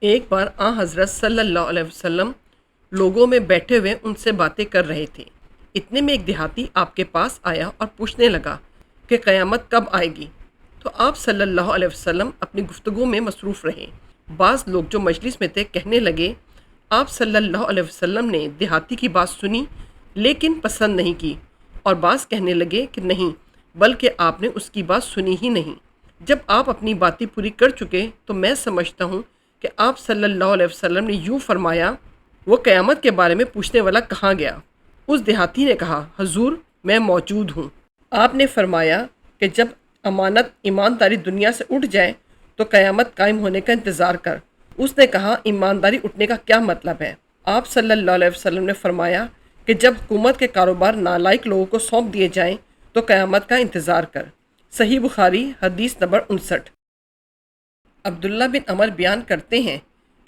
ایک بار حضرت صلی اللہ علیہ وسلم لوگوں میں بیٹھے ہوئے ان سے باتیں کر رہے تھے۔ اتنے میں ایک دیہاتی آپ کے پاس آیا اور پوچھنے لگا کہ قیامت کب آئے گی؟ تو آپ صلی اللہ علیہ وسلم اپنی گفتگو میں مصروف رہے۔ بعض لوگ جو مجلس میں تھے کہنے لگے، آپ صلی اللہ علیہ وسلم نے دیہاتی کی بات سنی لیکن پسند نہیں کی، اور بعض کہنے لگے کہ نہیں، بلکہ آپ نے اس کی بات سنی ہی نہیں۔ جب آپ اپنی باتیں پوری کر چکے تو میں سمجھتا ہوں کہ آپ صلی اللہ علیہ وسلم نے یوں فرمایا، وہ قیامت کے بارے میں پوچھنے والا کہاں گیا؟ اس دیہاتی نے کہا، حضور میں موجود ہوں۔ آپ نے فرمایا کہ جب امانت ایمانداری دنیا سے اٹھ جائے تو قیامت قائم ہونے کا انتظار کر۔ اس نے کہا، ایمانداری اٹھنے کا کیا مطلب ہے؟ آپ صلی اللہ علیہ وسلم نے فرمایا کہ جب حکومت کے کاروبار نالائق لوگوں کو سونپ دیے جائیں تو قیامت کا انتظار کر۔ صحیح بخاری حدیث نمبر 59۔ عبداللہ بن عمر بیان کرتے ہیں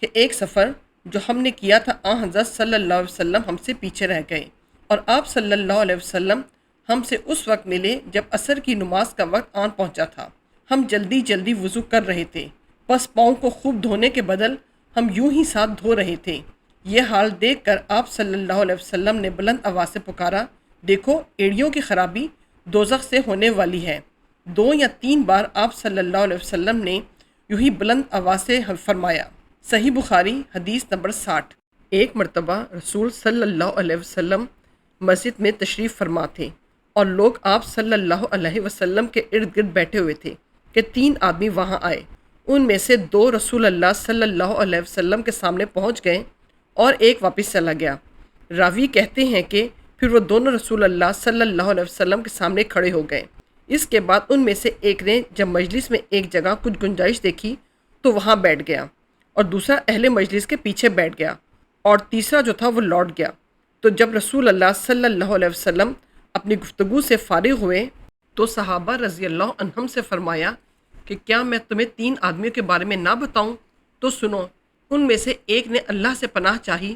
کہ ایک سفر جو ہم نے کیا تھا، حضرت صلی اللہ علیہ وسلم ہم سے پیچھے رہ گئے اور آپ صلی اللہ علیہ وسلم ہم سے اس وقت ملے جب عصر کی نماز کا وقت آن پہنچا تھا۔ ہم جلدی جلدی وضو کر رہے تھے، بس پاؤں کو خوب دھونے کے بدل ہم یوں ہی ساتھ دھو رہے تھے۔ یہ حال دیکھ کر آپ صلی اللہ علیہ وسلم نے بلند آواز سے پکارا، دیکھو ایڑیوں کی خرابی دوزخ سے ہونے والی ہے۔ 2 یا 3 بار آپ صلی اللہ علیہ وسلم نے یوں ہی بلند آواز سے فرمایا۔ صحیح بخاری حدیث نمبر 60۔ ایک مرتبہ رسول صلی اللہ علیہ وسلم مسجد میں تشریف فرما تھے اور لوگ آپ صلی اللہ علیہ وسلم کے ارد گرد بیٹھے ہوئے تھے کہ 3 آدمی وہاں آئے۔ ان میں سے 2 رسول اللہ صلی اللہ علیہ وسلم کے سامنے پہنچ گئے اور ایک واپس چلا گیا۔ راوی کہتے ہیں کہ پھر وہ دونوں رسول اللہ صلی اللہ علیہ وسلم کے سامنے کھڑے ہو گئے۔ اس کے بعد ان میں سے ایک نے جب مجلس میں ایک جگہ کچھ گنجائش دیکھی تو وہاں بیٹھ گیا، اور دوسرا اہل مجلس کے پیچھے بیٹھ گیا، اور تیسرا جو تھا وہ لوٹ گیا۔ تو جب رسول اللہ صلی اللہ علیہ وسلم اپنی گفتگو سے فارغ ہوئے تو صحابہ رضی اللہ عنہم سے فرمایا کہ کیا میں تمہیں 3 آدمیوں کے بارے میں نہ بتاؤں؟ تو سنو۔ ان میں سے ایک نے اللہ سے پناہ چاہی،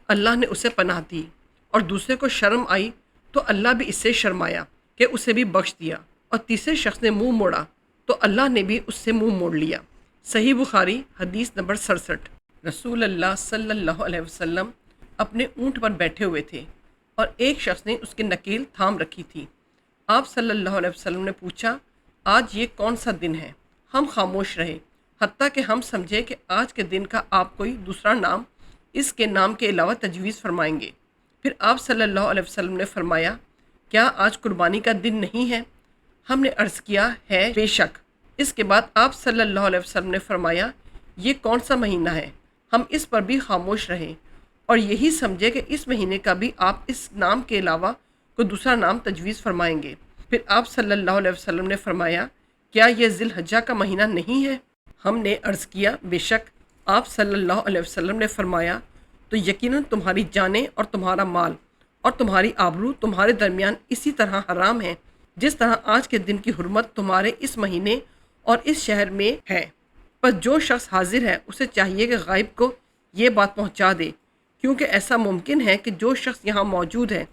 اللہ نے اسے پناہ دی، اور دوسرے کو شرم آئی تو اللہ بھی اس سے شرمایا کہ اسے بھی بخش دیا، اور تیسرے شخص نے منہ موڑا تو اللہ نے بھی اس سے منہ موڑ لیا۔ صحیح بخاری حدیث نمبر 67۔ رسول اللہ صلی اللہ علیہ وسلم اپنے اونٹ پر بیٹھے ہوئے تھے اور ایک شخص نے اس کی نکیل تھام رکھی تھی۔ آپ صلی اللہ علیہ وسلم نے پوچھا، آج یہ کون سا دن ہے؟ ہم خاموش رہے، حتیٰ کہ ہم سمجھے کہ آج کے دن کا آپ کوئی دوسرا نام اس کے نام کے علاوہ تجویز فرمائیں گے۔ پھر آپ صلی اللہ علیہ وسلم نے فرمایا، کیا آج قربانی کا دن نہیں ہے؟ ہم نے عرض کیا ہے، بے شک۔ اس کے بعد آپ صلی اللہ علیہ وسلم نے فرمایا، یہ کون سا مہینہ ہے؟ ہم اس پر بھی خاموش رہے اور یہی سمجھے کہ اس مہینے کا بھی آپ اس نام کے علاوہ کوئی دوسرا نام تجویز فرمائیں گے۔ پھر آپ صلی اللہ علیہ وسلم نے فرمایا، کیا یہ ذی الحجہ کا مہینہ نہیں ہے؟ ہم نے عرض کیا، بے شک۔ آپ صلی اللہ علیہ وسلم نے فرمایا، تو یقیناً تمہاری جانیں اور تمہارا مال اور تمہاری آبرو تمہارے درمیان اسی طرح حرام ہے جس طرح آج کے دن کی حرمت تمہارے اس مہینے اور اس شہر میں ہے۔ پر جو شخص حاضر ہے اسے چاہیے کہ غائب کو یہ بات پہنچا دے، کیونکہ ایسا ممکن ہے کہ جو شخص یہاں موجود ہے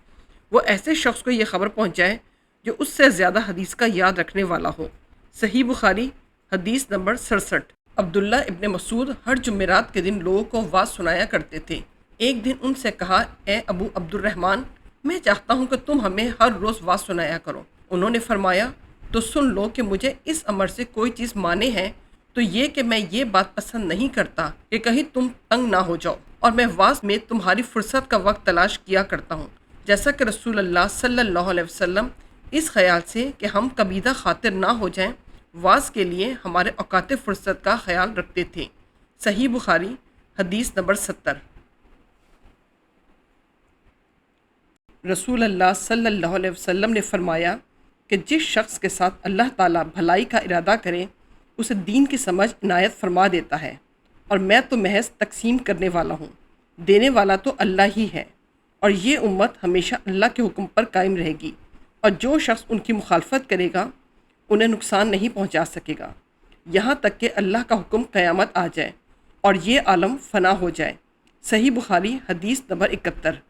وہ ایسے شخص کو یہ خبر پہنچائے جو اس سے زیادہ حدیث کا یاد رکھنے والا ہو۔ صحیح بخاری حدیث نمبر 67۔ عبداللہ ابن مسعود ہر جمعرات کے دن لوگوں کو واعظ سنایا کرتے تھے۔ ایک دن ان سے کہا، اے ابو عبد الرحمن، میں چاہتا ہوں کہ تم ہمیں ہر روز واعظ سنایا کرو۔ انہوں نے فرمایا، تو سن لو کہ مجھے اس امر سے کوئی چیز مانے ہے تو یہ کہ میں یہ بات پسند نہیں کرتا کہ کہیں تم تنگ نہ ہو جاؤ، اور میں واعظ میں تمہاری فرصت کا وقت تلاش کیا کرتا ہوں، جیسا کہ رسول اللہ صلی اللہ علیہ وسلم اس خیال سے کہ ہم کبیدہ خاطر نہ ہو جائیں واعظ کے لیے ہمارے اوقات فرصت کا خیال رکھتے تھے۔ صحیح بخاری حدیث نمبر 70۔ رسول اللہ صلی اللہ علیہ وسلم نے فرمایا کہ جس شخص کے ساتھ اللہ تعالیٰ بھلائی کا ارادہ کرے اسے دین کی سمجھ عنایت فرما دیتا ہے، اور میں تو محض تقسیم کرنے والا ہوں، دینے والا تو اللہ ہی ہے، اور یہ امت ہمیشہ اللہ کے حکم پر قائم رہے گی، اور جو شخص ان کی مخالفت کرے گا انہیں نقصان نہیں پہنچا سکے گا، یہاں تک کہ اللہ کا حکم قیامت آ جائے اور یہ عالم فنا ہو جائے۔ صحیح بخاری حدیث نمبر 71۔